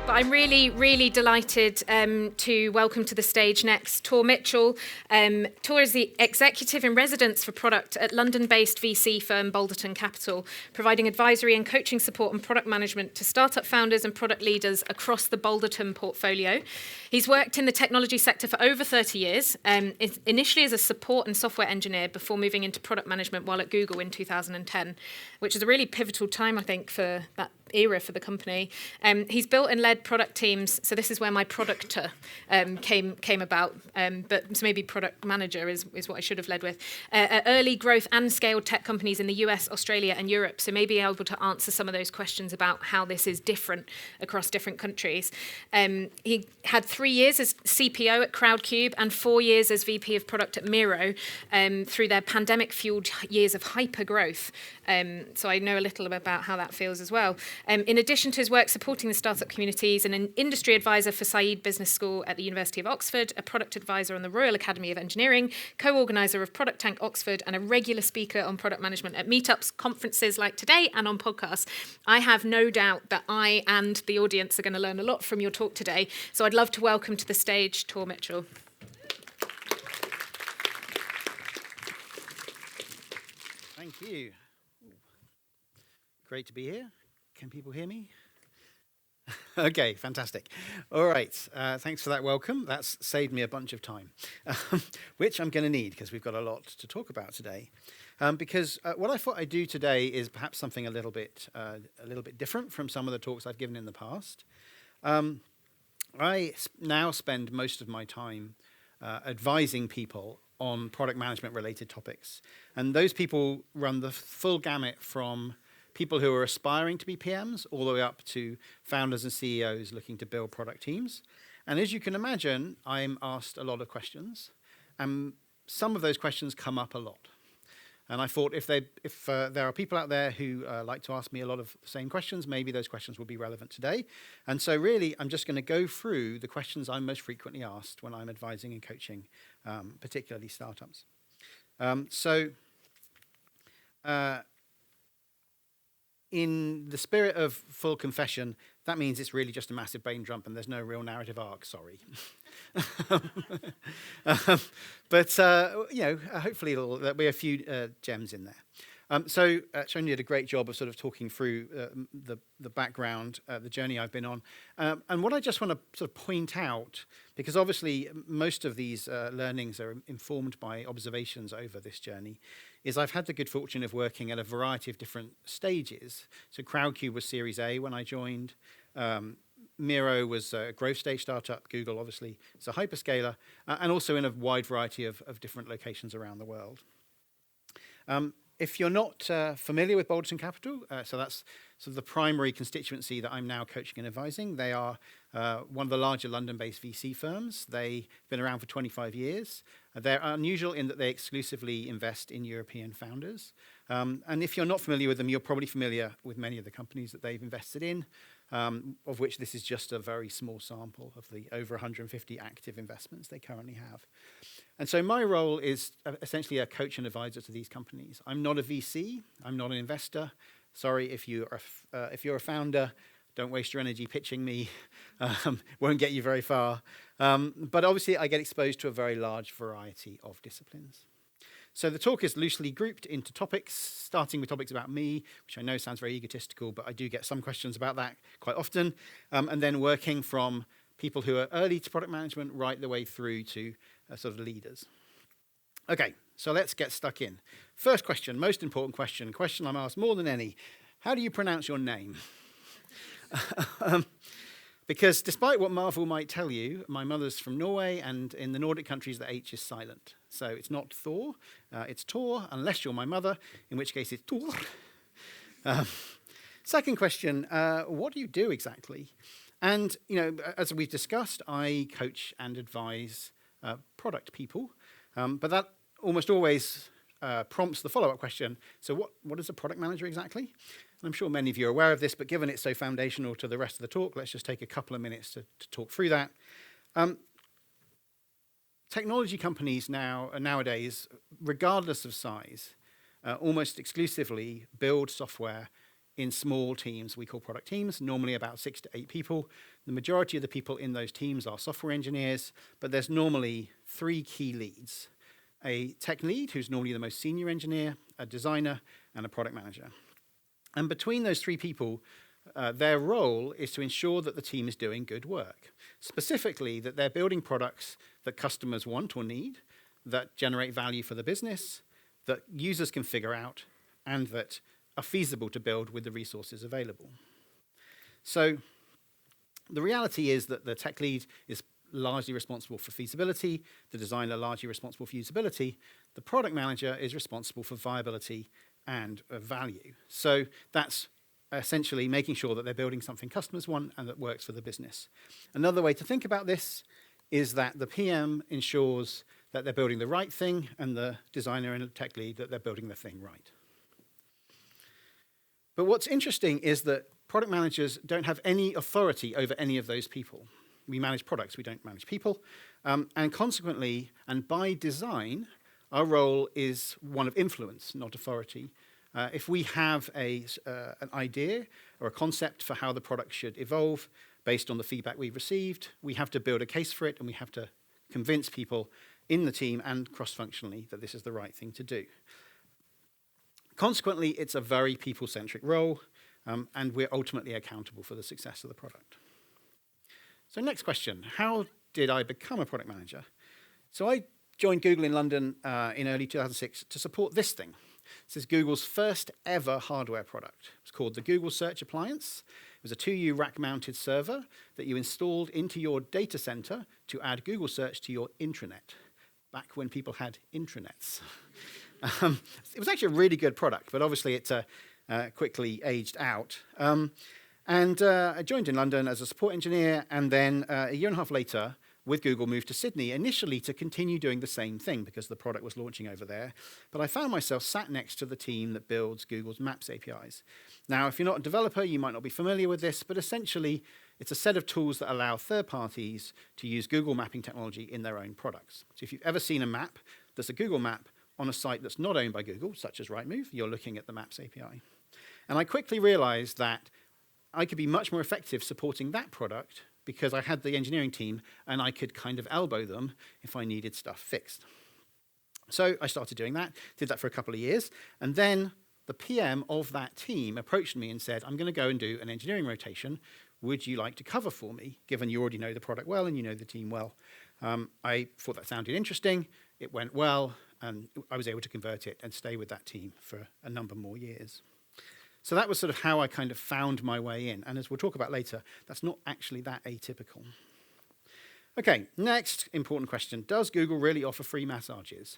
But I'm really, really delighted to welcome to the stage next Thor Mitchell. Thor is the executive in residence for product at London-based VC firm Balderton Capital, providing advisory and coaching support and product management to startup founders and product leaders across the Balderton portfolio. He's worked in the technology sector for over 30 years, initially as a support and software engineer before moving into product management while at Google in 2010, which is a really pivotal time, I think, for that era for the company. He's built and led product teams, so this is where my producter came about, but maybe product manager is what I should have led with. Early growth and scaled tech companies in the US, Australia and Europe, so maybe able to answer some of those questions about how this is different across different countries. He had 3 years as CPO at Crowdcube and 4 years as VP of product at Miro through their pandemic-fueled years of hypergrowth. So I know a little about how that feels as well. In addition to his work supporting the startup communities, and an industry advisor for Said Business School at the University of Oxford, a product advisor on the Royal Academy of Engineering, co-organiser of Product Tank Oxford, and a regular speaker on product management at meetups, conferences like today, and on podcasts. I have no doubt that I and the audience are going to learn a lot from your talk today. So I'd love to welcome to the stage Thor Mitchell. Thank you. Great to be here. Can people hear me? Okay, fantastic. All right, thanks for that welcome. That's saved me a bunch of time, which I'm going to need because we've got a lot to talk about today. Because what I thought I'd do today is perhaps something a little bit different from some of the talks I've given in the past. I now spend most of my time advising people on product management related topics. And those people run the full gamut from people who are aspiring to be PMs all the way up to founders and CEOs looking to build product teams. And as you can imagine, I'm asked a lot of questions. And some of those questions come up a lot. And I thought if there are people out there who like to ask me a lot of the same questions, maybe those questions will be relevant today. And so really, I'm just going to go through the questions I'm most frequently asked when I'm advising and coaching, particularly startups. In the spirit of full confession, that means it's really just a massive brain dump and there's no real narrative arc, sorry. But hopefully there'll be a few gems in there. So Shoni did a great job of sort of talking through the background, the journey I've been on. And what I just want to sort of point out, because obviously most of these learnings are informed by observations over this journey, is I've had the good fortune of working at a variety of different stages. So Crowdcube was Series A when I joined. Miro was a growth stage startup. Google, obviously, is a hyperscaler, and also in a wide variety of different locations around the world. If you're not familiar with Balderton Capital, so that's sort of the primary constituency that I'm now coaching and advising. They are one of the larger London-based VC firms. They've been around for 25 years. They're unusual in that they exclusively invest in European founders. And if you're not familiar with them, you're probably familiar with many of the companies that they've invested in, of which this is just a very small sample of the over 150 active investments they currently have. And so my role is essentially a coach and advisor to these companies. I'm not a VC. I'm not an investor. Sorry if you're a founder. Don't waste your energy pitching me. Won't get you very far. But obviously, I get exposed to a very large variety of disciplines. So the talk is loosely grouped into topics, starting with topics about me, which I know sounds very egotistical, but I do get some questions about that quite often, and then working from people who are early to product management right the way through to sort of leaders. Okay, so let's get stuck in. First question, most important question I'm asked more than any. How do you pronounce your name? Because despite what Marvel might tell you, my mother's from Norway, and in the Nordic countries, the H is silent. So it's not Thor, it's Tor, unless you're my mother, in which case it's Thor. Second question, what do you do exactly? And, as we've discussed, I coach and advise product people, but that almost always prompts the follow-up question. So what is a product manager exactly? I'm sure many of you are aware of this, but given it's so foundational to the rest of the talk, let's just take a couple of minutes to talk through that. Technology companies nowadays, regardless of size, almost exclusively build software in small teams we call product teams, normally about 6 to 8 people. The majority of the people in those teams are software engineers, but there's normally 3 key leads. A tech lead, who's normally the most senior engineer, a designer, and a product manager. And between those 3 people, their role is to ensure that the team is doing good work. Specifically, that they're building products that customers want or need, that generate value for the business, that users can figure out, and that are feasible to build with the resources available. So the reality is that the tech lead is largely responsible for feasibility, the designer largely responsible for usability, the product manager is responsible for viability and value. So that's essentially making sure that they're building something customers want and that works for the business. Another way to think about this is that the PM ensures that they're building the right thing, and the designer and the tech lead that they're building the thing right. But what's interesting is that product managers don't have any authority over any of those people. We manage products, we don't manage people. And consequently, and by design, our role is one of influence, not authority. If we have an idea or a concept for how the product should evolve based on the feedback we've received, we have to build a case for it, and we have to convince people in the team and cross-functionally that this is the right thing to do. Consequently, it's a very people-centric role, and we're ultimately accountable for the success of the product. So next question, how did I become a product manager? So I joined Google in London in early 2006 to support this thing. This is Google's first ever hardware product. It's called the Google Search Appliance. It was a 2U rack-mounted server that you installed into your data center to add Google Search to your intranet, back when people had intranets. It was actually a really good product, but obviously it quickly aged out. I joined in London as a support engineer, and then a year and a half later, with Google, moved to Sydney, initially to continue doing the same thing because the product was launching over there. But I found myself sat next to the team that builds Google's Maps APIs. Now, if you're not a developer, you might not be familiar with this, but essentially, it's a set of tools that allow third parties to use Google mapping technology in their own products. So if you've ever seen a map that's a Google map on a site that's not owned by Google, such as Rightmove, you're looking at the Maps API. And I quickly realized that I could be much more effective supporting that product because I had the engineering team and I could kind of elbow them if I needed stuff fixed. So I started doing that, did that for a couple of years, and then the PM of that team approached me and said, I'm going to go and do an engineering rotation. Would you like to cover for me, given you already know the product well and you know the team well? I thought that sounded interesting. It went well, and I was able to convert it and stay with that team for a number more years. So that was sort of how I kind of found my way in. And as we'll talk about later, that's not actually that atypical. Okay, next important question. Does Google really offer free massages?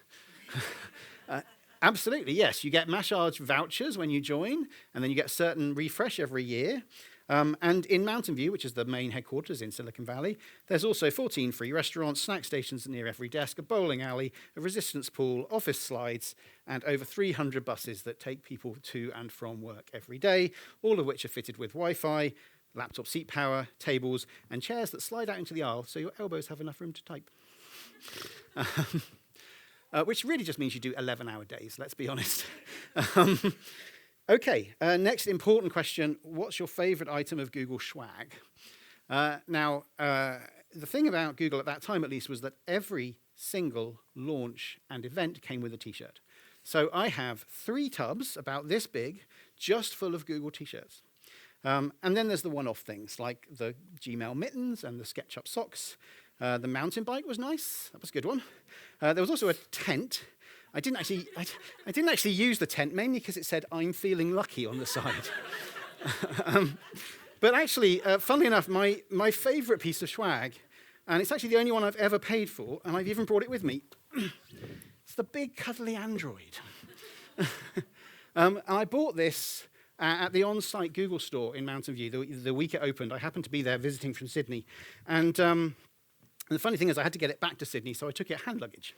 Absolutely, yes. You get massage vouchers when you join, and then you get a certain refresh every year. And in Mountain View, which is the main headquarters in Silicon Valley, there's also 14 free restaurants, snack stations near every desk, a bowling alley, a resistance pool, office slides, and over 300 buses that take people to and from work every day, all of which are fitted with Wi-Fi, laptop seat power, tables, and chairs that slide out into the aisle so your elbows have enough room to type. Which really just means you do 11-hour days, let's be honest. Okay, next important question. What's your favorite item of Google swag? Now, the thing about Google at that time, at least, was that every single launch and event came with a T-shirt. So I have 3 tubs about this big, just full of Google T-shirts. And then there's the one-off things, like the Gmail mittens and the SketchUp socks. The mountain bike was nice. That was a good one. There was also a tent. I didn't actually use the tent, mainly because it said, I'm feeling lucky on the side. But actually, funnily enough, my favorite piece of swag, and it's actually the only one I've ever paid for, and I've even brought it with me, it's the big cuddly Android. And I bought this at the on-site Google store in Mountain View the week it opened. I happened to be there visiting from Sydney. And the funny thing is I had to get it back to Sydney, so I took it hand luggage.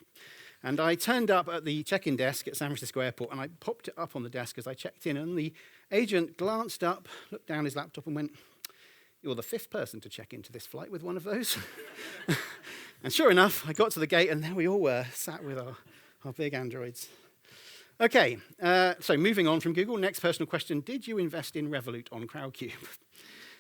And I turned up at the check-in desk at San Francisco Airport, and I popped it up on the desk as I checked in, and the agent glanced up, looked down his laptop, and went, you're the 5th person to check into this flight with one of those. And sure enough, I got to the gate, and there we all were, sat with our big Androids. Okay, so moving on from Google, next personal question. Did you invest in Revolut on Crowdcube?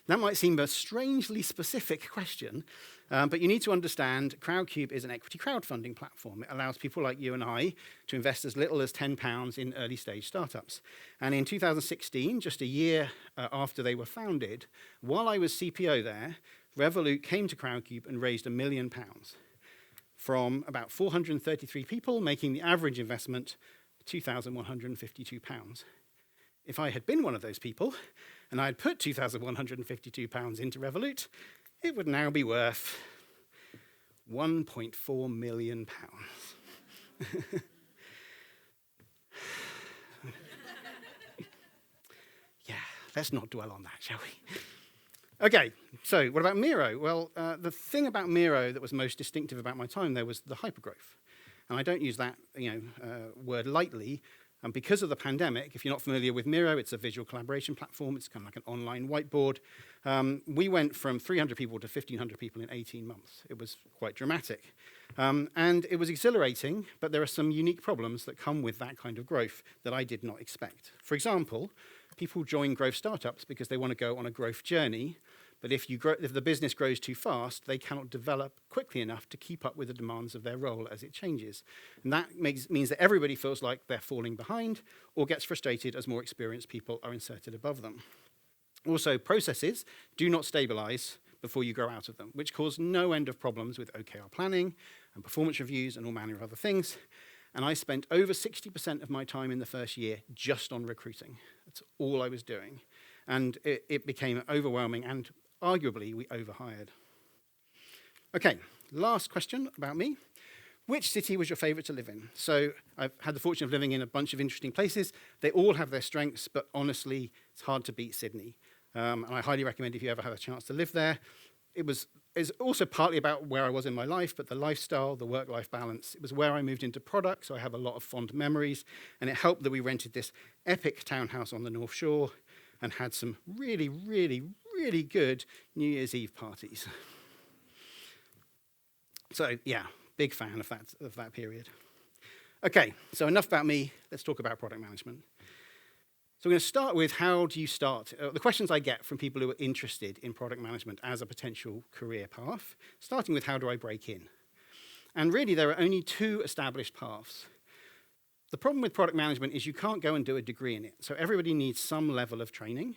That might seem a strangely specific question, but you need to understand Crowdcube is an equity crowdfunding platform. It allows people like you and I to invest as little as £10 in early stage startups. And in 2016, just a year after they were founded, while I was CPO there, Revolut came to Crowdcube and raised £1 million from about 433 people, making the average investment £2,152. If I had been one of those people, and I had put £2,152 into Revolut, it would now be worth £1.4 million. Yeah, let's not dwell on that, shall we? Okay, so what about Miro? Well, the thing about Miro that was most distinctive about my time there was the hypergrowth. And I don't use that word lightly. And because of the pandemic, if you're not familiar with Miro, it's a visual collaboration platform. It's kind of like an online whiteboard. We went from 300 people to 1,500 people in 18 months. It was quite dramatic. And it was exhilarating, but there are some unique problems that come with that kind of growth that I did not expect. For example, people join growth startups because they want to go on a growth journey. But if the business grows too fast, they cannot develop quickly enough to keep up with the demands of their role as it changes. And that means that everybody feels like they're falling behind or gets frustrated as more experienced people are inserted above them. Also, processes do not stabilize before you grow out of them, which cause no end of problems with OKR planning and performance reviews and all manner of other things. And I spent over 60% of my time in the first year just on recruiting. That's all I was doing. And it became overwhelming, and arguably, we overhired. Okay, last question about me. Which city was your favorite to live in? So I've had the fortune of living in a bunch of interesting places. They all have their strengths, but honestly, it's hard to beat Sydney. And I highly recommend if you ever have a chance to live there. It's also partly about where I was in my life, but the lifestyle, the work-life balance. It was where I moved into product, so I have a lot of fond memories. And it helped that we rented this epic townhouse on the North Shore and had some really, really, really good New Year's Eve parties. So yeah, big fan of that period. Okay, so enough about me. Let's talk about product management. So we're going to start with how do you start? The questions I get from people who are interested in product management as a potential career path, starting with how do I break in? And really there are only two established paths. The problem with product management is you can't go and do a degree in it. So everybody needs some level of training.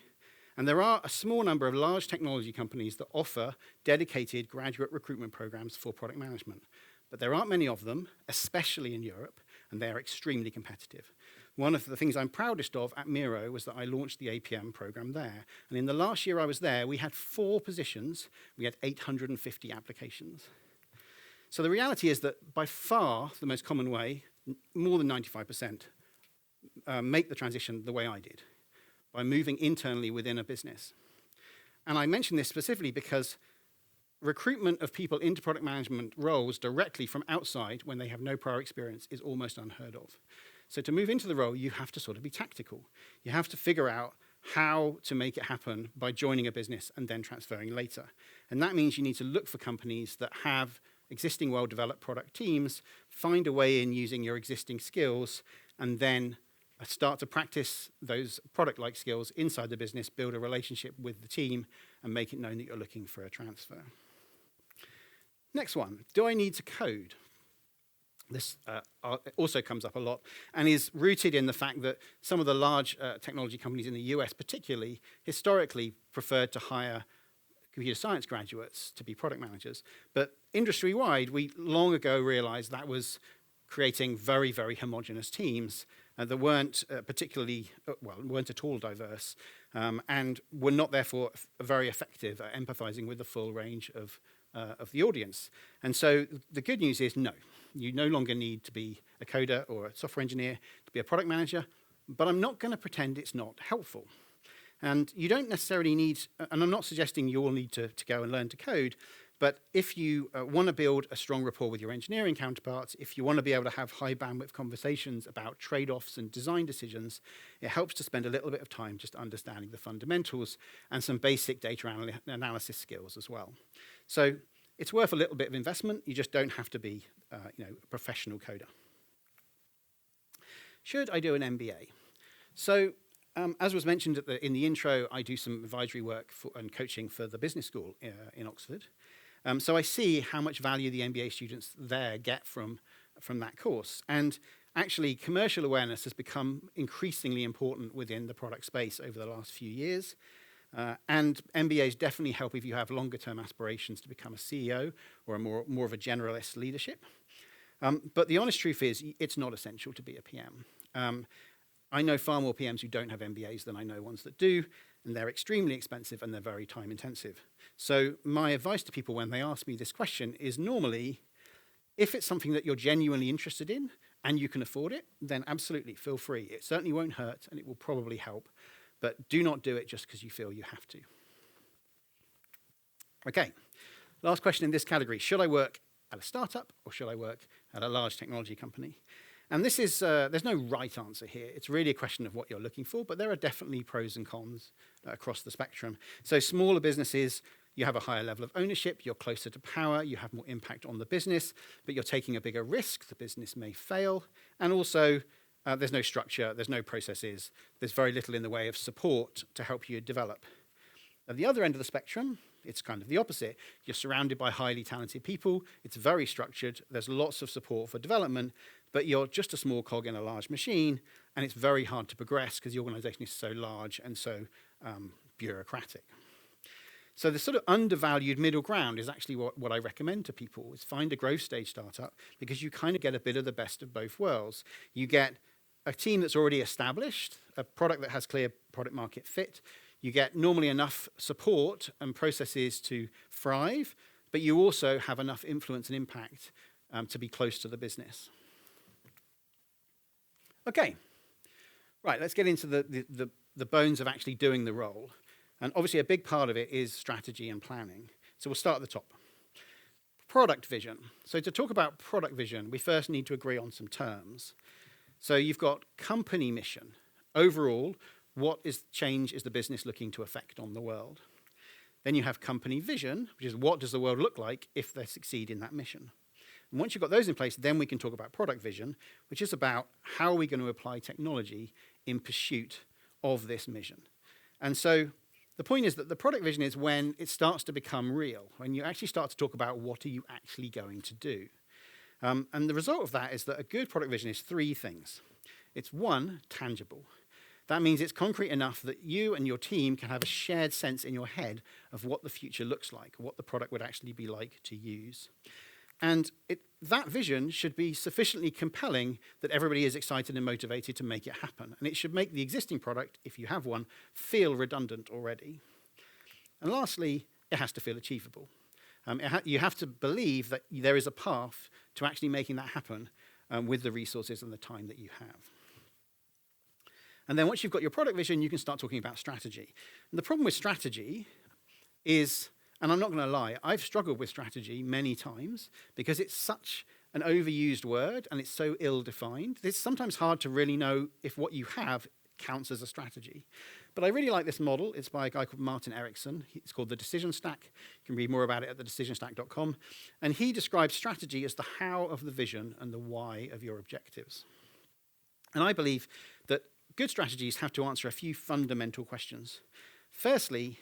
And there are a small number of large technology companies that offer dedicated graduate recruitment programs for product management. But there aren't many of them, especially in Europe, and they are extremely competitive. One of the things I'm proudest of at Miro was that I launched the APM program there. And in the last year I was there, we had 4 positions. We had 850 applications. So the reality is that by far the most common way, more than 95%, make the transition the way I did, by moving internally within a business. And I mention this specifically because recruitment of people into product management roles directly from outside when they have no prior experience is almost unheard of. So to move into the role, you have to sort of be tactical. You have to figure out how to make it happen by joining a business and then transferring later. And that means you need to look for companies that have existing well-developed product teams, find a way in using your existing skills, and then start to practice those product-like skills inside the business, build a relationship with the team, and make it known that you're looking for a transfer. Next one, do I need to code? This also comes up a lot and is rooted in the fact that some of the large technology companies in the US particularly historically preferred to hire computer science graduates to be product managers. But industry-wide, we long ago realized that was creating very, very homogeneous teams that weren't weren't at all diverse and were not therefore very effective at empathizing with the full range of the audience. And so the good news is no, you no longer need to be a coder or a software engineer to be a product manager, but I'm not going to pretend it's not helpful. And you don't necessarily need, and I'm not suggesting you all need to go and learn to code, but if you want to build a strong rapport with your engineering counterparts, if you want to be able to have high bandwidth conversations about trade-offs and design decisions, it helps to spend a little bit of time just understanding the fundamentals and some basic data analysis skills as well. So it's worth a little bit of investment. You just don't have to be a professional coder. should I do an MBA? So, as was mentioned in the intro, I do some advisory work and coaching for the business school in Oxford. So I see how much value the MBA students there get from that course. And actually, commercial awareness has become increasingly important within the product space over the last few years. And MBAs definitely help if you have longer term aspirations to become a CEO or a more of a generalist leadership. But the honest truth is, it's not essential to be a PM. I know far more PMs who don't have MBAs than I know ones that do, and they're extremely expensive and they're very time intensive. So my advice to people when they ask me this question is normally, if it's something that you're genuinely interested in and you can afford it, then absolutely feel free. It certainly won't hurt and it will probably help, but do not do it just because you feel you have to. Okay, last question in this category. Should I work at a startup or should I work at a large technology company? And this is, there's no right answer here. It's really a question of what you're looking for, but there are definitely pros and cons across the spectrum. So smaller businesses, you have a higher level of ownership, you're closer to power, you have more impact on the business, but you're taking a bigger risk, the business may fail, and also there's no structure, there's no processes, there's very little in the way of support to help you develop. At the other end of the spectrum, it's kind of the opposite. You're surrounded by highly talented people, it's very structured, there's lots of support for development, but you're just a small cog in a large machine, and it's very hard to progress because the organization is so large and so bureaucratic. So the sort of undervalued middle ground is actually what I recommend to people, is find a growth stage startup, because you kind of get a bit of the best of both worlds. You get a team that's already established, a product that has clear product market fit. You get normally enough support and processes to thrive, but you also have enough influence and impact to be close to the business. Okay, right, let's get into the bones of actually doing the role. And obviously a big part of it is strategy and planning. So we'll start at the top. Product vision. So to talk about product vision, we first need to agree on some terms. So you've got company mission. Overall, what change is the business looking to affect on the world? Then you have company vision, which is what does the world look like if they succeed in that mission? And once you've got those in place, then we can talk about product vision, which is about how are we going to apply technology in pursuit of this mission. And so the point is that the product vision is when it starts to become real, when you actually start to talk about what are you actually going to do. And the result of that is that a good product vision is three things. It's one, tangible. That means it's concrete enough that you and your team can have a shared sense in your head of what the future looks like, what the product would actually be like to use. And that vision should be sufficiently compelling that everybody is excited and motivated to make it happen. And it should make the existing product, if you have one, feel redundant already. And lastly, it has to feel achievable. You have to believe that there is a path to actually making that happen with the resources and the time that you have. And then once you've got your product vision, you can start talking about strategy. And the problem with strategy is, and I'm not going to lie, I've struggled with strategy many times because it's such an overused word and it's so ill-defined. It's sometimes hard to really know if what you have counts as a strategy. But I really like this model. It's by a guy called Martin Erickson. It's called the Decision Stack. You can read more about it at thedecisionstack.com. And he describes strategy as the how of the vision and the why of your objectives. And I believe that good strategies have to answer a few fundamental questions. Firstly,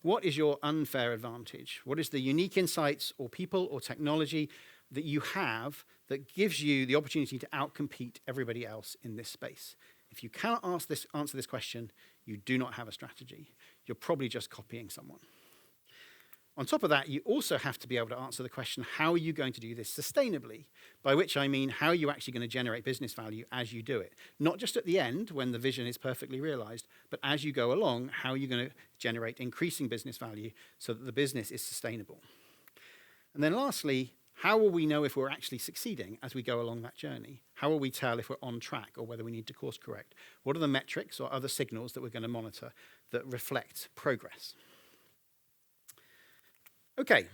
what is your unfair advantage? What is the unique insights or people or technology that you have that gives you the opportunity to outcompete everybody else in this space? If you cannot answer this question, you do not have a strategy. You're probably just copying someone. On top of that, you also have to be able to answer the question, how are you going to do this sustainably? By which I mean, how are you actually going to generate business value as you do it? Not just at the end, when the vision is perfectly realized, but as you go along, how are you going to generate increasing business value so that the business is sustainable? And then lastly, how will we know if we're actually succeeding as we go along that journey? How will we tell if we're on track or whether we need to course correct? What are the metrics or other signals that we're going to monitor that reflect progress? Okay,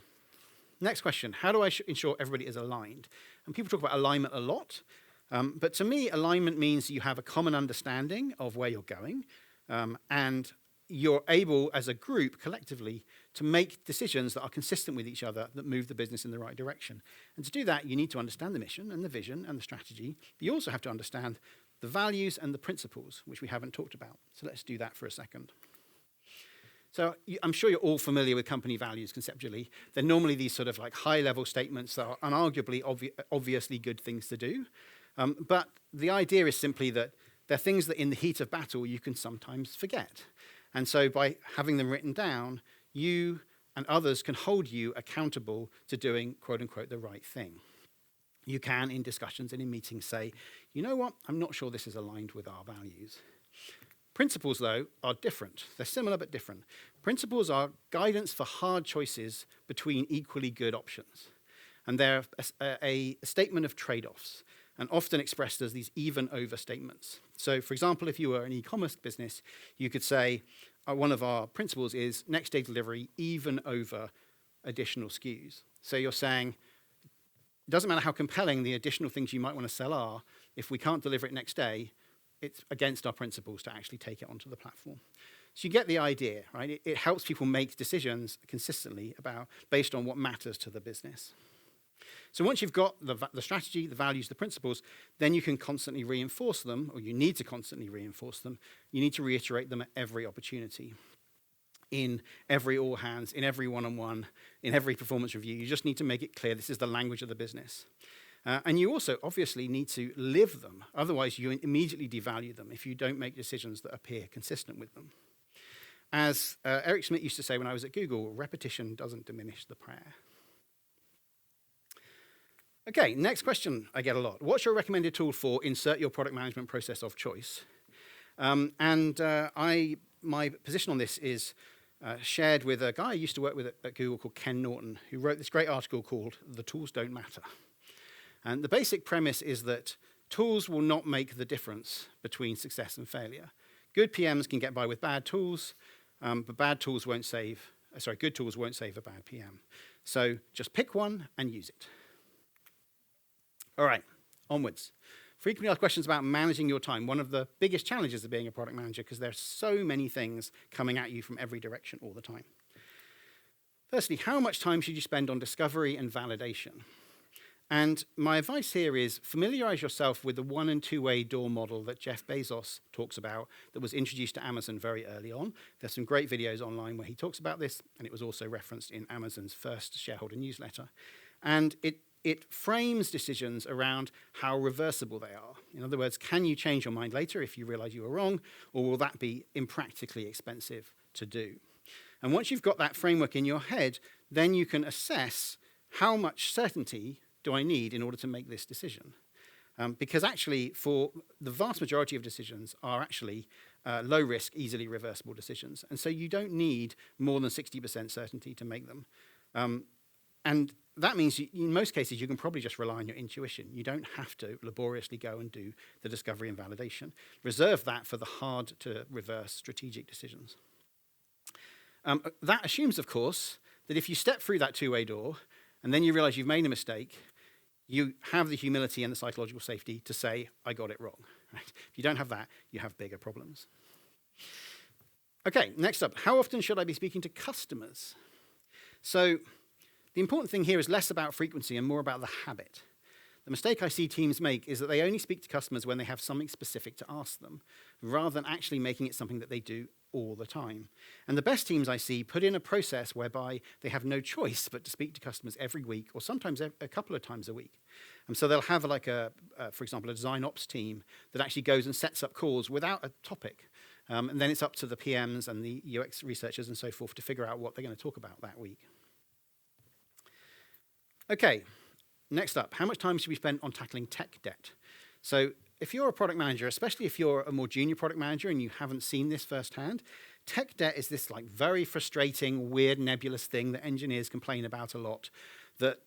next question. How do I ensure everybody is aligned? And people talk about alignment a lot, but to me, alignment means you have a common understanding of where you're going, and you're able, as a group, collectively, to make decisions that are consistent with each other, that move the business in the right direction. And to do that, you need to understand the mission and the vision and the strategy, but you also have to understand the values and the principles, which we haven't talked about. So let's do that for a second. So I'm sure you're all familiar with company values conceptually. They're normally these sort of like high-level statements that are unarguably obviously good things to do. But the idea is simply that they're things that in the heat of battle you can sometimes forget. And so by having them written down, you and others can hold you accountable to doing, quote unquote, the right thing. You can, in discussions and in meetings, say, you know what, I'm not sure this is aligned with our values. Principles, though, are different. They're similar but different. Principles are guidance for hard choices between equally good options. And they're a statement of trade-offs, and often expressed as these even-over statements. So, for example, if you were an e-commerce business, you could say, one of our principles is next-day delivery even over additional SKUs. So you're saying, it doesn't matter how compelling the additional things you might want to sell are, if we can't deliver it next day, it's against our principles to actually take it onto the platform. So you get the idea, right? It helps people make decisions consistently based on what matters to the business. So once you've got the strategy, the values, the principles, then you can constantly reinforce them, or you need to constantly reinforce them. You need to reiterate them at every opportunity, in every all hands, in every one-on-one, in every performance review. You just need to make it clear this is the language of the business. And you also obviously need to live them. Otherwise, you immediately devalue them if you don't make decisions that appear consistent with them. As Eric Schmidt used to say when I was at Google, repetition doesn't diminish the prayer. Okay, next question I get a lot. What's your recommended tool for insert your product management process of choice? My position on this is shared with a guy I used to work with at Google called Ken Norton, who wrote this great article called The Tools Don't Matter. And the basic premise is that tools will not make the difference between success and failure. Good PMs can get by with bad tools, but good tools won't save a bad PM. So just pick one and use it. All right, onwards. Frequently asked questions about managing your time. One of the biggest challenges of being a product manager, because there are so many things coming at you from every direction all the time. Firstly, how much time should you spend on discovery and validation? And my advice here is familiarize yourself with the one- and two-way door model that Jeff Bezos talks about that was introduced to Amazon very early on. There's some great videos online where he talks about this, and it was also referenced in Amazon's first shareholder newsletter. And it frames decisions around how reversible they are. In other words, can you change your mind later if you realize you were wrong, or will that be impractically expensive to do? And once you've got that framework in your head, then you can assess how much certainty do I need in order to make this decision? Because actually, for the vast majority of decisions are actually low-risk, easily reversible decisions. And so you don't need more than 60% certainty to make them. And that means in most cases, you can probably just rely on your intuition. You don't have to laboriously go and do the discovery and validation. Reserve that for the hard-to-reverse strategic decisions. That assumes, of course, that if you step through that two-way door and then you realize you've made a mistake, you have the humility and the psychological safety to say, I got it wrong. Right? If you don't have that, you have bigger problems. Okay, next up, how often should I be speaking to customers? So the important thing here is less about frequency and more about the habit. The mistake I see teams make is that they only speak to customers when they have something specific to ask them, rather than actually making it something that they do all the time. And the best teams I see put in a process whereby they have no choice but to speak to customers every week, or sometimes a couple of times a week. And so they'll have for example, a design ops team that actually goes and sets up calls without a topic. And then it's up to the PMs and the UX researchers and so forth to figure out what they're going to talk about that week. Okay, next up, how much time should we spend on tackling tech debt? So if you're a product manager, especially if you're a more junior product manager and you haven't seen this firsthand, tech debt is this like very frustrating, weird, nebulous thing that engineers complain about a lot, that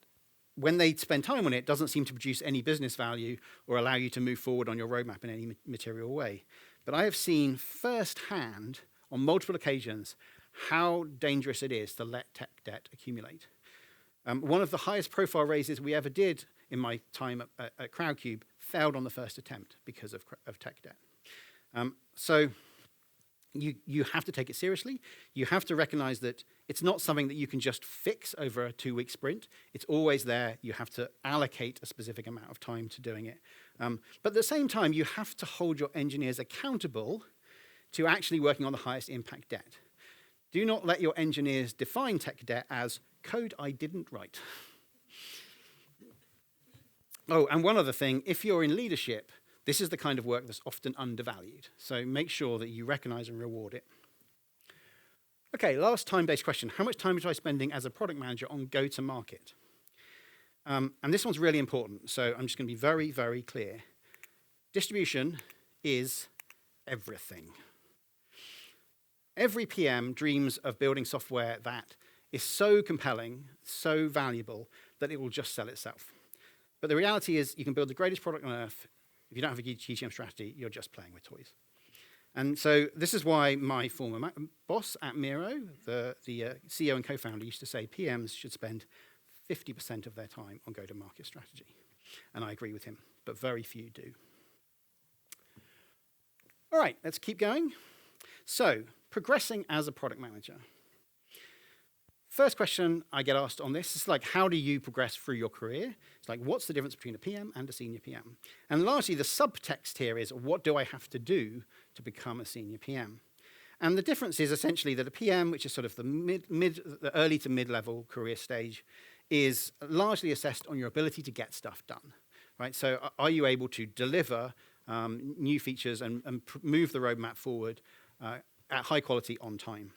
when they spend time on it, doesn't seem to produce any business value or allow you to move forward on your roadmap in any material way. But I have seen firsthand on multiple occasions how dangerous it is to let tech debt accumulate. One of the highest profile raises we ever did in my time at Crowdcube failed on the first attempt because of tech debt. So you have to take it seriously. You have to recognize that it's not something that you can just fix over a 2-week sprint. It's always there. You have to allocate a specific amount of time to doing it. But at the same time, you have to hold your engineers accountable to actually working on the highest impact debt. Do not let your engineers define tech debt as code I didn't write. Oh, and one other thing, if you're in leadership, this is the kind of work that's often undervalued. So make sure that you recognize and reward it. Okay, last time-based question. How much time was I spending as a product manager on go-to-market? And this one's really important, so I'm just going to be very, very clear. Distribution is everything. Every PM dreams of building software that is so compelling, so valuable, that it will just sell itself. But the reality is you can build the greatest product on earth. If you don't have a GTM strategy, you're just playing with toys. And so this is why my former boss at Miro, the CEO and co-founder, used to say PMs should spend 50% of their time on go-to-market strategy. And I agree with him, but very few do. All right, let's keep going. So, progressing as a product manager. First question I get asked on this is like, how do you progress through your career? It's like, what's the difference between a PM and a senior PM? And largely the subtext here is, what do I have to do to become a senior PM? And the difference is essentially that a PM, which is sort of the early to mid-level career stage, is largely assessed on your ability to get stuff done, right? So are you able to deliver new features and move the roadmap forward at high quality on time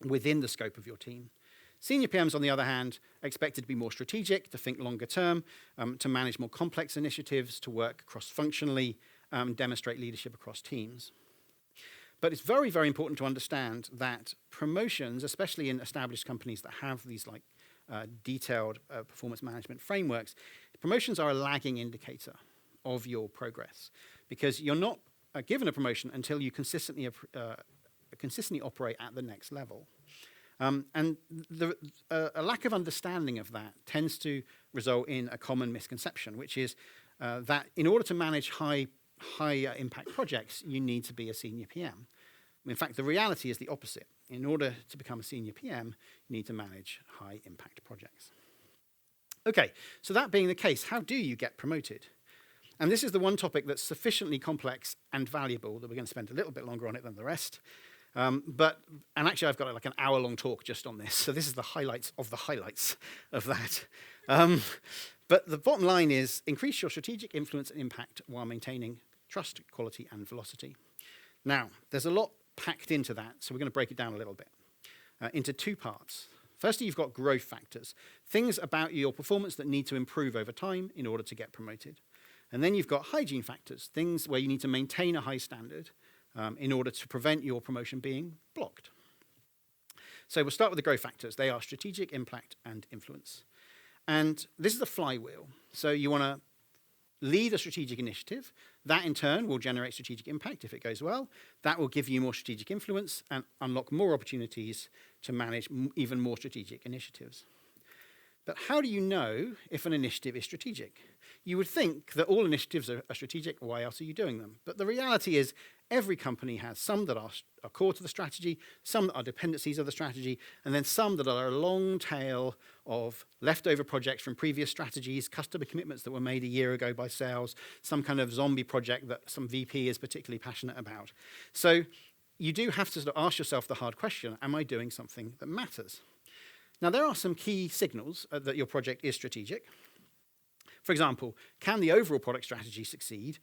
within the scope of your team? Senior PMs, on the other hand, are expected to be more strategic, to think longer term, to manage more complex initiatives, to work cross-functionally, demonstrate leadership across teams. But it's very, very important to understand that promotions, especially in established companies that have these like detailed performance management frameworks, promotions are a lagging indicator of your progress, because you're not given a promotion until you consistently operate at the next level. And a lack of understanding of that tends to result in a common misconception, which is that in order to manage high impact projects, you need to be a senior PM. In fact, the reality is the opposite. In order to become a senior PM, you need to manage high impact projects. Okay, so that being the case, how do you get promoted? And this is the one topic that's sufficiently complex and valuable that we're going to spend a little bit longer on it than the rest. And actually, I've got like an hour-long talk just on this. So this is the highlights of that. But the bottom line is increase your strategic influence and impact while maintaining trust, quality, and velocity. Now, there's a lot packed into that, so we're going to break it down a little bit into two parts. Firstly, you've got growth factors, things about your performance that need to improve over time in order to get promoted. And then you've got hygiene factors, things where you need to maintain a high standard in order to prevent your promotion being blocked. So we'll start with the growth factors. They are strategic, impact, and influence. And this is the flywheel. So you want to lead a strategic initiative. That, in turn, will generate strategic impact if it goes well. That will give you more strategic influence and unlock more opportunities to manage even more strategic initiatives. But how do you know if an initiative is strategic? You would think that all initiatives are strategic. Why else are you doing them? But the reality is every company has some that are core to the strategy, some that are dependencies of the strategy, and then some that are a long tail of leftover projects from previous strategies, customer commitments that were made a year ago by sales, some kind of zombie project that some VP is particularly passionate about. So you do have to sort of ask yourself the hard question, am I doing something that matters? Now, there are some key signals that your project is strategic. For example, can the overall product strategy succeed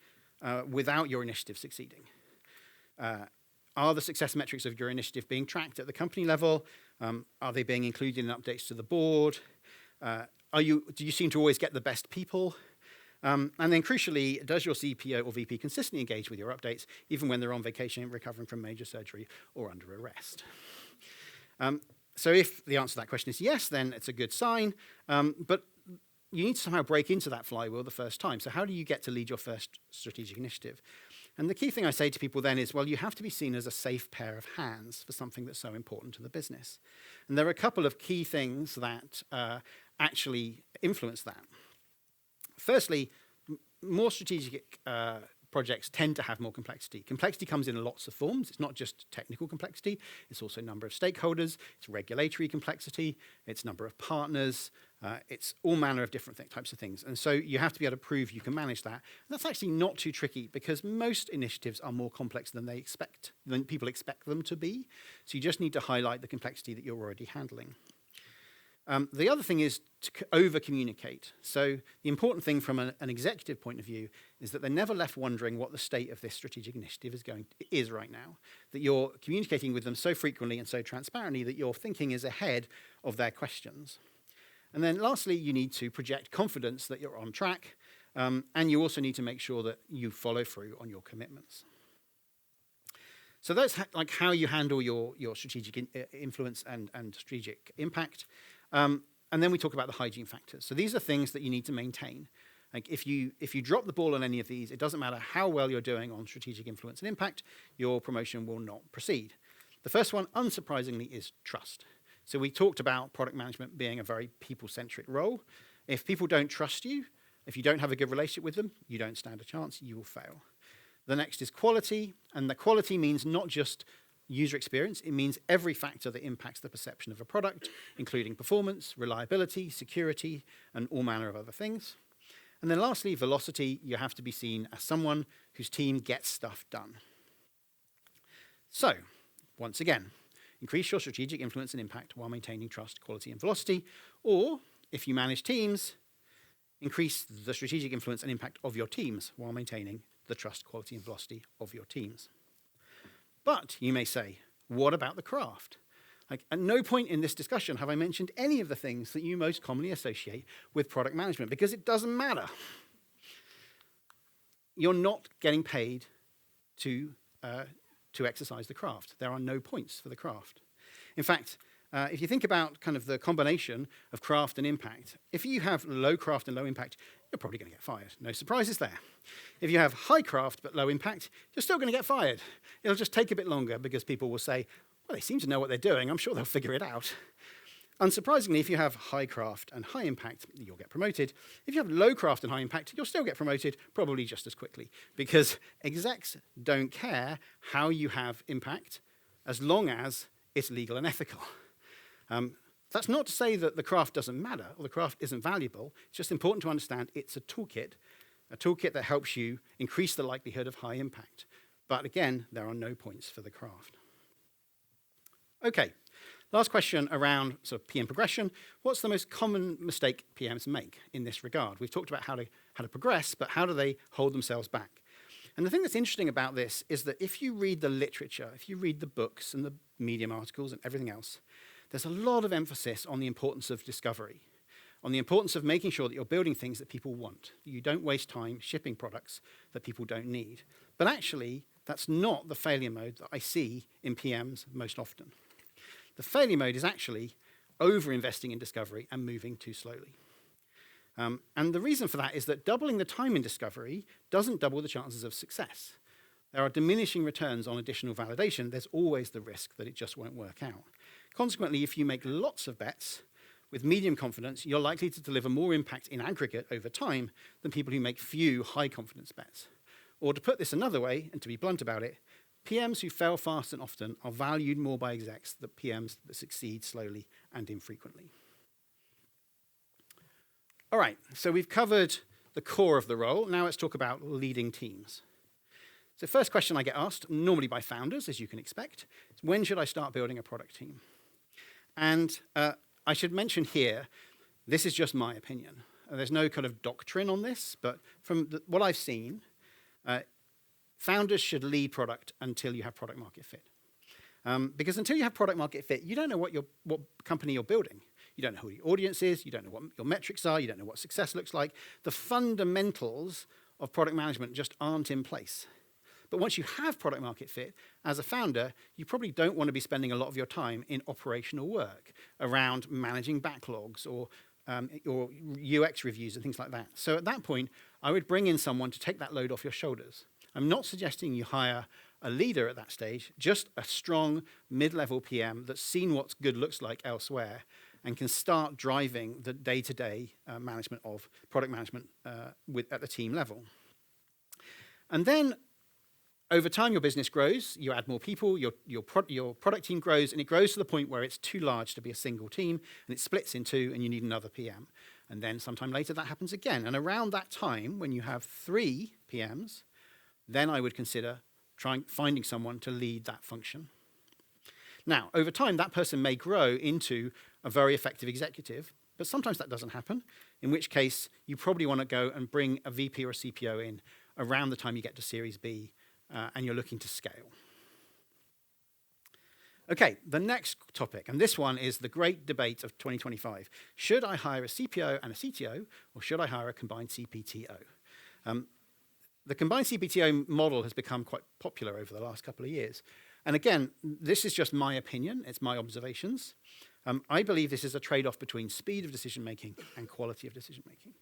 without your initiative succeeding? Are the success metrics of your initiative being tracked at the company level? Are they being included in updates to the board? Do you seem to always get the best people? And then crucially, does your CPO or VP consistently engage with your updates, even when they're on vacation, recovering from major surgery, or under arrest? So if the answer to that question is yes, then it's a good sign. But you need to somehow break into that flywheel the first time. So how do you get to lead your first strategic initiative? And the key thing I say to people then is, well, you have to be seen as a safe pair of hands for something that's so important to the business. And there are a couple of key things that actually influence that. Firstly, more strategic projects tend to have more complexity. Complexity comes in lots of forms. It's not just technical complexity. It's also number of stakeholders. It's regulatory complexity. It's number of partners. It's all manner of different types of things. And so you have to be able to prove you can manage that. And that's actually not too tricky because most initiatives are more complex than people expect them to be. So you just need to highlight the complexity that you're already handling. The other thing is to over-communicate. So the important thing from an executive point of view is that they're never left wondering what the state of this strategic initiative is right now, that you're communicating with them so frequently and so transparently that your thinking is ahead of their questions. And then lastly, you need to project confidence that you're on track, and you also need to make sure that you follow through on your commitments. So that's like how you handle your strategic influence and strategic impact. And then we talk about the hygiene factors. So these are things that you need to maintain. Like if you drop the ball on any of these, it doesn't matter how well you're doing on strategic influence and impact, your promotion will not proceed. The first one, unsurprisingly, is trust. So we talked about product management being a very people-centric role. If people don't trust you, if you don't have a good relationship with them, you don't stand a chance, you will fail. The next is quality, and the quality means not just user experience, it means every factor that impacts the perception of a product, including performance, reliability, security, and all manner of other things. And then lastly, velocity, you have to be seen as someone whose team gets stuff done. So, once again, increase your strategic influence and impact while maintaining trust, quality, and velocity, or if you manage teams, increase the strategic influence and impact of your teams while maintaining the trust, quality, and velocity of your teams. But you may say, what about the craft? Like, at no point in this discussion have I mentioned any of the things that you most commonly associate with product management, because it doesn't matter. You're not getting paid to exercise the craft. There are no points for the craft. In fact, if you think about kind of the combination of craft and impact, if you have low craft and low impact, you're probably going to get fired. No surprises there. If you have high craft but low impact, you're still going to get fired. It'll just take a bit longer because people will say, well, they seem to know what they're doing. I'm sure they'll figure it out. Unsurprisingly, if you have high craft and high impact, you'll get promoted. If you have low craft and high impact, you'll still get promoted, probably just as quickly, because execs don't care how you have impact as long as it's legal and ethical. That's not to say that the craft doesn't matter or the craft isn't valuable. It's just important to understand it's a toolkit that helps you increase the likelihood of high impact. But again, there are no points for the craft. Okay, last question around sort of PM progression. What's the most common mistake PMs make in this regard? We've talked about how to progress, but how do they hold themselves back? And the thing that's interesting about this is that if you read the literature, if you read the books and the Medium articles and everything else, there's a lot of emphasis on the importance of discovery, on the importance of making sure that you're building things that people want. You don't waste time shipping products that people don't need. But actually, that's not the failure mode that I see in PMs most often. The failure mode is actually over-investing in discovery and moving too slowly. And the reason for that is that doubling the time in discovery doesn't double the chances of success. There are diminishing returns on additional validation. There's always the risk that it just won't work out. Consequently, if you make lots of bets with medium confidence, you're likely to deliver more impact in aggregate over time than people who make few high-confidence bets. Or to put this another way, and to be blunt about it, PMs who fail fast and often are valued more by execs than PMs that succeed slowly and infrequently. All right, so we've covered the core of the role. Now let's talk about leading teams. So first question I get asked, normally by founders, as you can expect, is when should I start building a product team? And I should mention here, this is just my opinion. There's no kind of doctrine on this, but from what I've seen, founders should lead product until you have product market fit. Because until you have product market fit, you don't know what company you're building. You don't know who your audience is, you don't know what your metrics are, you don't know what success looks like. The fundamentals of product management just aren't in place. But once you have product market fit, as a founder, you probably don't want to be spending a lot of your time in operational work around managing backlogs or UX reviews and things like that. So at that point, I would bring in someone to take that load off your shoulders. I'm not suggesting you hire a leader at that stage, just a strong mid-level PM that's seen what good looks like elsewhere and can start driving the day-to-day management of product management at the team level. And then over time, your business grows, you add more people, your product team grows, and it grows to the point where it's too large to be a single team, and it splits in two, and you need another PM. And then sometime later, that happens again. And around that time, when you have 3 PMs, then I would consider finding someone to lead that function. Now, over time, that person may grow into a very effective executive, but sometimes that doesn't happen, in which case you probably want to go and bring a VP or a CPO in around the time you get to Series B, and you're looking to scale. Okay, the next topic, and this one is the great debate of 2025. Should I hire a CPO and a CTO, or should I hire a combined CPTO? The combined CPTO model has become quite popular over the last couple of years. And again, this is just my opinion, it's my observations. I believe this is a trade-off between speed of decision-making and quality of decision-making.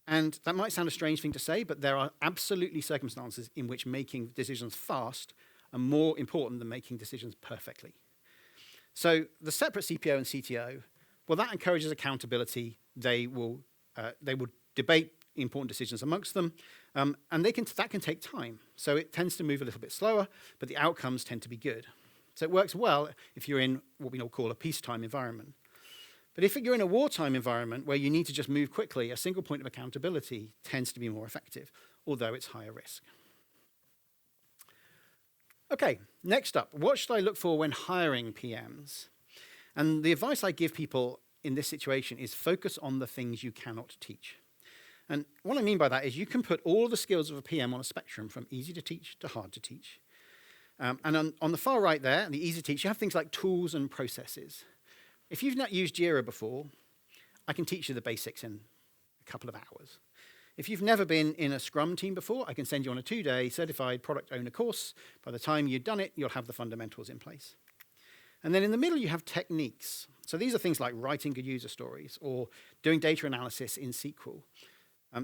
And that might sound a strange thing to say, but there are absolutely circumstances in which making decisions fast are more important than making decisions perfectly. So the separate CPO and CTO, well, that encourages accountability. They will debate important decisions amongst them, and that can take time. So it tends to move a little bit slower, but the outcomes tend to be good. So it works well if you're in what we call a peacetime environment. But if you're in a wartime environment where you need to just move quickly, a single point of accountability tends to be more effective, although it's higher risk. Okay, next up, what should I look for when hiring PMs? And the advice I give people in this situation is focus on the things you cannot teach. And what I mean by that is you can put all the skills of a PM on a spectrum from easy to teach to hard to teach. And on the far right there, the easy to teach, you have things like tools and processes. If you've not used Jira before, I can teach you the basics in a couple of hours. If you've never been in a Scrum team before, I can send you on a 2-day certified product owner course. By the time you've done it, you'll have the fundamentals in place. And then in the middle, you have techniques. So these are things like writing good user stories or doing data analysis in SQL.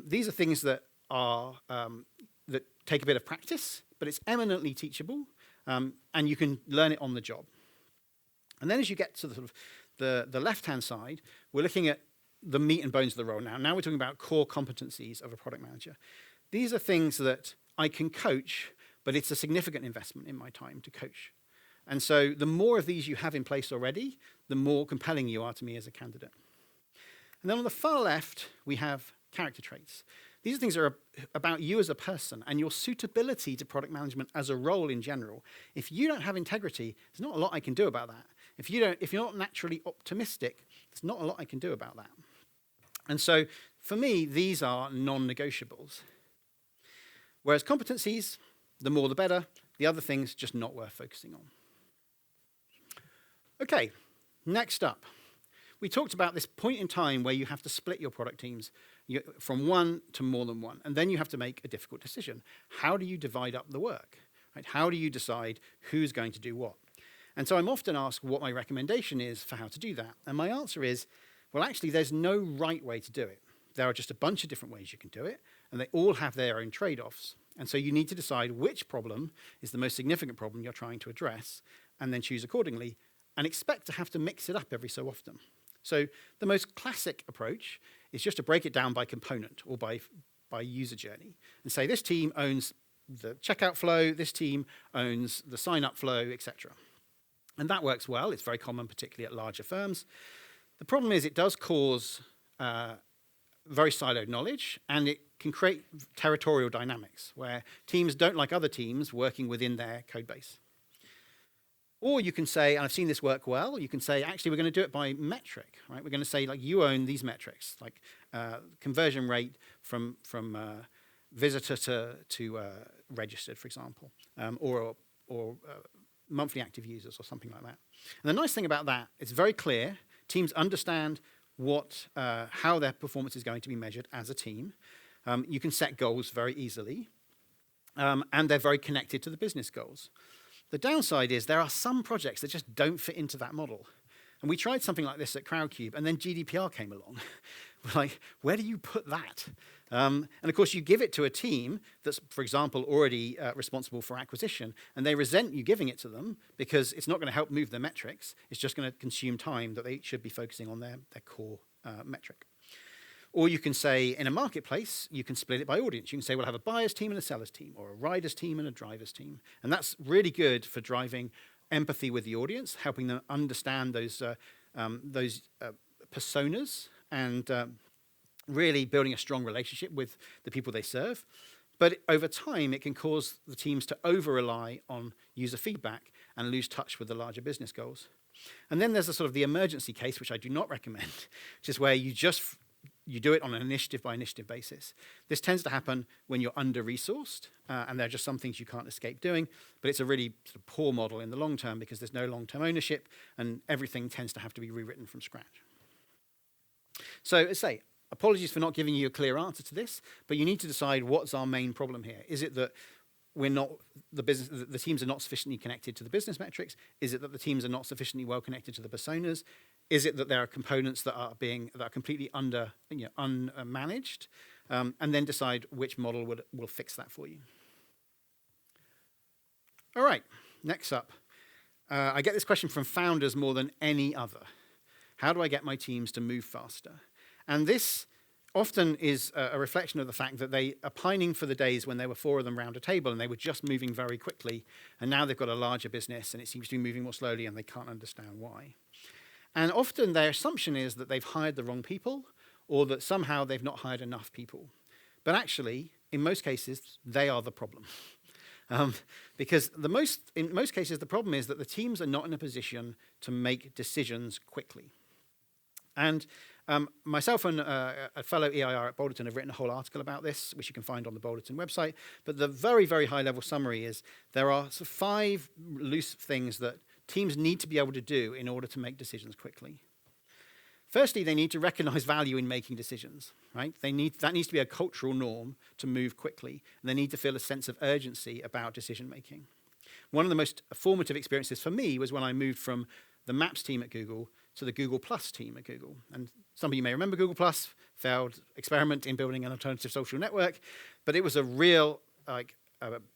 These are things that that take a bit of practice, but it's eminently teachable, and you can learn it on the job. And then as you get to the left-hand side, we're looking at the meat and bones of the role now. Now we're talking about core competencies of a product manager. These are things that I can coach, but it's a significant investment in my time to coach. And so the more of these you have in place already, the more compelling you are to me as a candidate. And then on the far left, we have character traits. These are things that are about you as a person and your suitability to product management as a role in general. If you don't have integrity, there's not a lot I can do about that. If you're not naturally optimistic, there's not a lot I can do about that. And so for me, these are non-negotiables. Whereas competencies, the more the better. The other things, just not worth focusing on. Okay, next up. We talked about this point in time where you have to split your product teams from one to more than one, and then you have to make a difficult decision. How do you divide up the work? Right? How do you decide who's going to do what? And so I'm often asked what my recommendation is for how to do that. And my answer is, well, actually, there's no right way to do it. There are just a bunch of different ways you can do it, and they all have their own trade-offs. And so you need to decide which problem is the most significant problem you're trying to address, and then choose accordingly, and expect to have to mix it up every so often. So the most classic approach is just to break it down by component or by user journey and say this team owns the checkout flow, this team owns the sign-up flow, etc. And that works well. It's very common, particularly at larger firms. The problem is it does cause very siloed knowledge, and it can create territorial dynamics where teams don't like other teams working within their code base. Or you can say, and I've seen this work well, you can say, actually, we're going to do it by metric, right? We're going to say, like, you own these metrics, like conversion rate from visitor to registered, for example, or monthly active users or something like that. And the nice thing about that, it's very clear. Teams understand how their performance is going to be measured as a team. You can set goals very easily, and they're very connected to the business goals. The downside is there are some projects that just don't fit into that model. And we tried something like this at Crowdcube, and then GDPR came along. We're like, where do you put that? And of course, you give it to a team that's, for example, already responsible for acquisition, and they resent you giving it to them because it's not going to help move their metrics. It's just going to consume time that they should be focusing on their core metric. Or you can say, in a marketplace, you can split it by audience. You can say, we'll have a buyer's team and a seller's team, or a rider's team and a driver's team. And that's really good for driving empathy with the audience, helping them understand those personas, and really building a strong relationship with the people they serve. But over time, it can cause the teams to over-rely on user feedback and lose touch with the larger business goals. And then there's a sort of the emergency case, which I do not recommend, which is where you do it on an initiative-by-initiative basis. This tends to happen when you're under-resourced, and there are just some things you can't escape doing, but it's a really sort of poor model in the long term because there's no long-term ownership, and everything tends to have to be rewritten from scratch. So, as I say, apologies for not giving you a clear answer to this, but you need to decide what's our main problem here. Is it that the teams are not sufficiently connected to the business metrics? Is it that the teams are not sufficiently well connected to the personas? Is it that there are components that are completely unmanaged? And then decide which model will fix that for you. All right, next up. I get this question from founders more than any other. How do I get my teams to move faster? And this often is a reflection of the fact that they are pining for the days when there were 4 of them round a table and they were just moving very quickly, and now they've got a larger business and it seems to be moving more slowly and they can't understand why. And often their assumption is that they've hired the wrong people, or that somehow they've not hired enough people. But actually, in most cases, they are the problem. Because in most cases, the problem is that the teams are not in a position to make decisions quickly. And myself and a fellow EIR at Balderton have written a whole article about this, which you can find on the Balderton website. But the very, very high-level summary is there are sort of 5 loose things that teams need to be able to do in order to make decisions quickly. Firstly, they need to recognize value in making decisions, right? That needs to be a cultural norm to move quickly, and they need to feel a sense of urgency about decision-making. One of the most formative experiences for me was when I moved from the Maps team at Google to the Google Plus team at Google. And some of you may remember Google Plus, failed experiment in building an alternative social network, but it was a real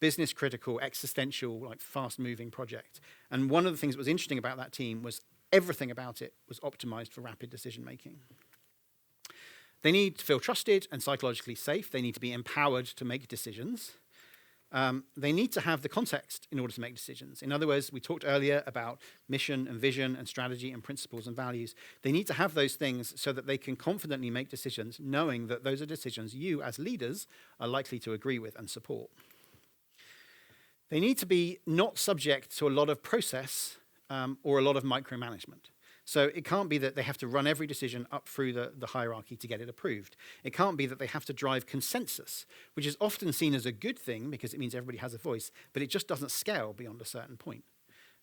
business-critical, existential, fast-moving project. And one of the things that was interesting about that team was everything about it was optimized for rapid decision-making. They need to feel trusted and psychologically safe. They need to be empowered to make decisions. They need to have the context in order to make decisions. In other words, we talked earlier about mission and vision and strategy and principles and values. They need to have those things so that they can confidently make decisions, knowing that those are decisions you, as leaders, are likely to agree with and support. They need to be not subject to a lot of process or a lot of micromanagement. So it can't be that they have to run every decision up through the hierarchy to get it approved. It can't be that they have to drive consensus, which is often seen as a good thing because it means everybody has a voice, but it just doesn't scale beyond a certain point,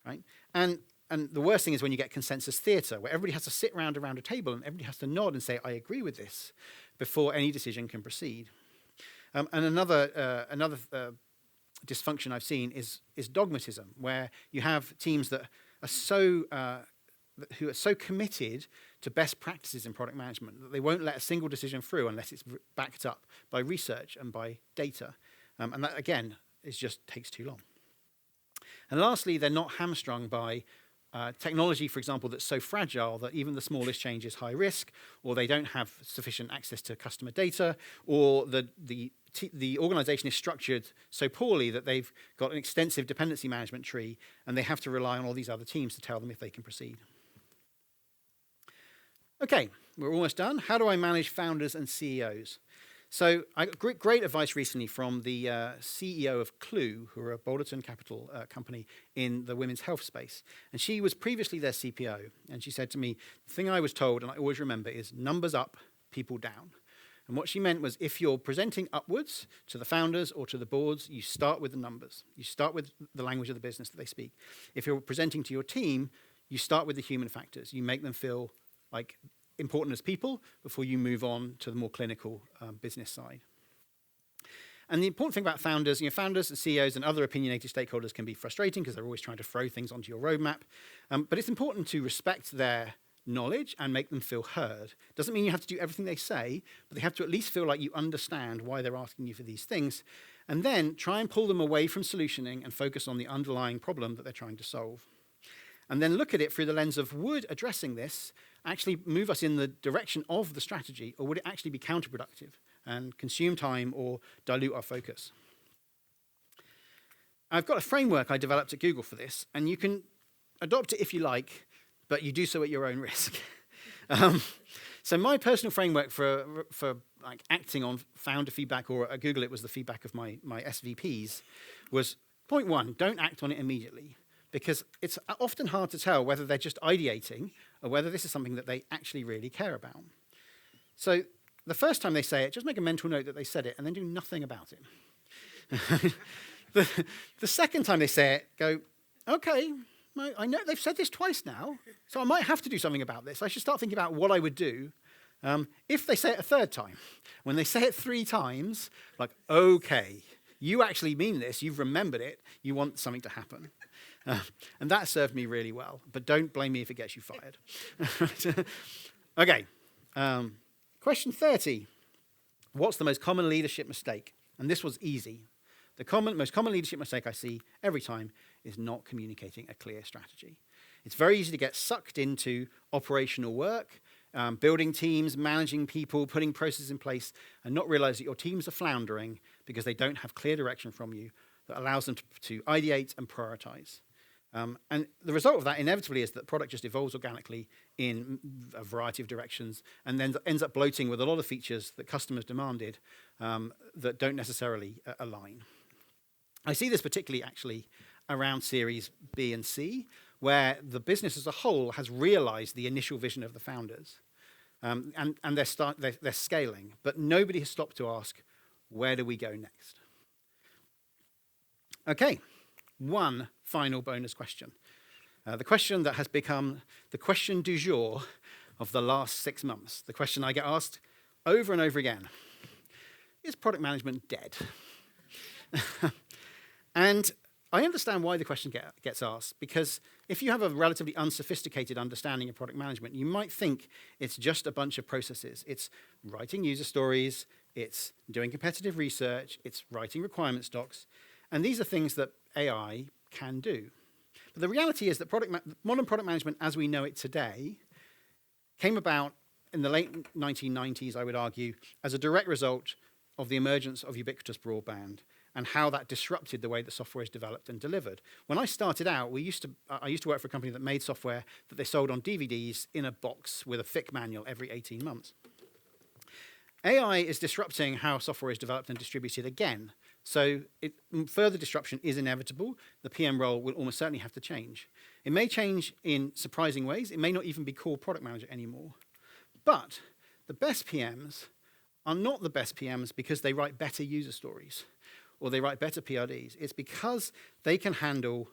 right? And the worst thing is when you get consensus theatre, where everybody has to sit around a table and everybody has to nod and say, I agree with this, before any decision can proceed. And another dysfunction I've seen is dogmatism, where you have teams that are who are so committed to best practices in product management that they won't let a single decision through unless it's backed up by research and by data. And that, again, just takes too long. And lastly, they're not hamstrung by technology, for example, that's so fragile that even the smallest change is high risk, or they don't have sufficient access to customer data, or the organization is structured so poorly that they've got an extensive dependency management tree and they have to rely on all these other teams to tell them if they can proceed. Okay, we're almost done. How do I manage founders and CEOs? So I got great advice recently from the CEO of Clue, who are a Balderton Capital company in the women's health space. And she was previously their CPO. And she said to me, the thing I was told, and I always remember, is numbers up, people down. And what she meant was if you're presenting upwards to the founders or to the boards, you start with the numbers. You start with the language of the business that they speak. If you're presenting to your team, you start with the human factors. You make them feel like important as people before you move on to the more clinical business side. And the important thing about founders, founders and CEOs and other opinionated stakeholders can be frustrating because they're always trying to throw things onto your roadmap. But it's important to respect their knowledge and make them feel heard. Doesn't mean you have to do everything they say, but they have to at least feel like you understand why they're asking you for these things. And then try and pull them away from solutioning and focus on the underlying problem that they're trying to solve. and then look at it through the lens of, would addressing this actually move us in the direction of the strategy, or would it actually be counterproductive and consume time or dilute our focus? I've got a framework I developed at Google for this, and you can adopt it if you like, but you do so at your own risk. So my personal framework for like acting on founder feedback, or at Google it was the feedback of my SVPs, was point 1, don't act on it immediately, because it's often hard to tell whether they're just ideating or whether this is something that they actually really care about. So the first time they say it, just make a mental note that they said it and then do nothing about it. The second time they say it, go, okay, I know they've said this twice now, so I might have to do something about this. I should start thinking about what I would do if they say it a third time. When they say it 3 times, like, okay, you actually mean this, you've remembered it, you want something to happen. And that served me really well, but don't blame me if it gets you fired. Okay, question 30. What's the most common leadership mistake? And this was easy. The most common leadership mistake I see every time is not communicating a clear strategy. It's very easy to get sucked into operational work, building teams, managing people, putting processes in place, and not realize that your teams are floundering because they don't have clear direction from you that allows them to ideate and prioritize. And the result of that inevitably is that the product just evolves organically in a variety of directions and then ends up bloating with a lot of features that customers demanded that don't necessarily align. I see this particularly actually around Series B and C, where the business as a whole has realized the initial vision of the founders. And they're scaling, but nobody has stopped to ask, where do we go next? Okay, one final bonus question. The question that has become the question du jour of the last 6 months. The question I get asked over and over again. Is product management dead? And I understand why the question gets asked, because if you have a relatively unsophisticated understanding of product management, you might think it's just a bunch of processes. It's writing user stories, it's doing competitive research, it's writing requirement stocks, and these are things that AI can do. But the reality is that modern product management as we know it today came about in the late 1990s, I would argue, as a direct result of the emergence of ubiquitous broadband and how that disrupted the way that software is developed and delivered. When I started out, I used to work for a company that made software that they sold on DVDs in a box with a thick manual every 18 months. AI is disrupting how software is developed and distributed again. So further disruption is inevitable. The PM role will almost certainly have to change. It may change in surprising ways. It may not even be called product manager anymore. But the best PMs are not the best PMs because they write better user stories or they write better PRDs. It's because they can handle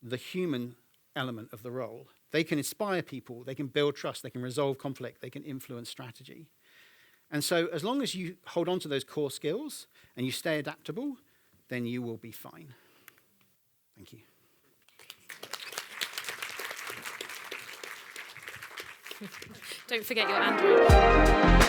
the human element of the role. They can inspire people, they can build trust, they can resolve conflict, they can influence strategy. And so as long as you hold on to those core skills and you stay adaptable, then you will be fine. Thank you. Don't forget your Android.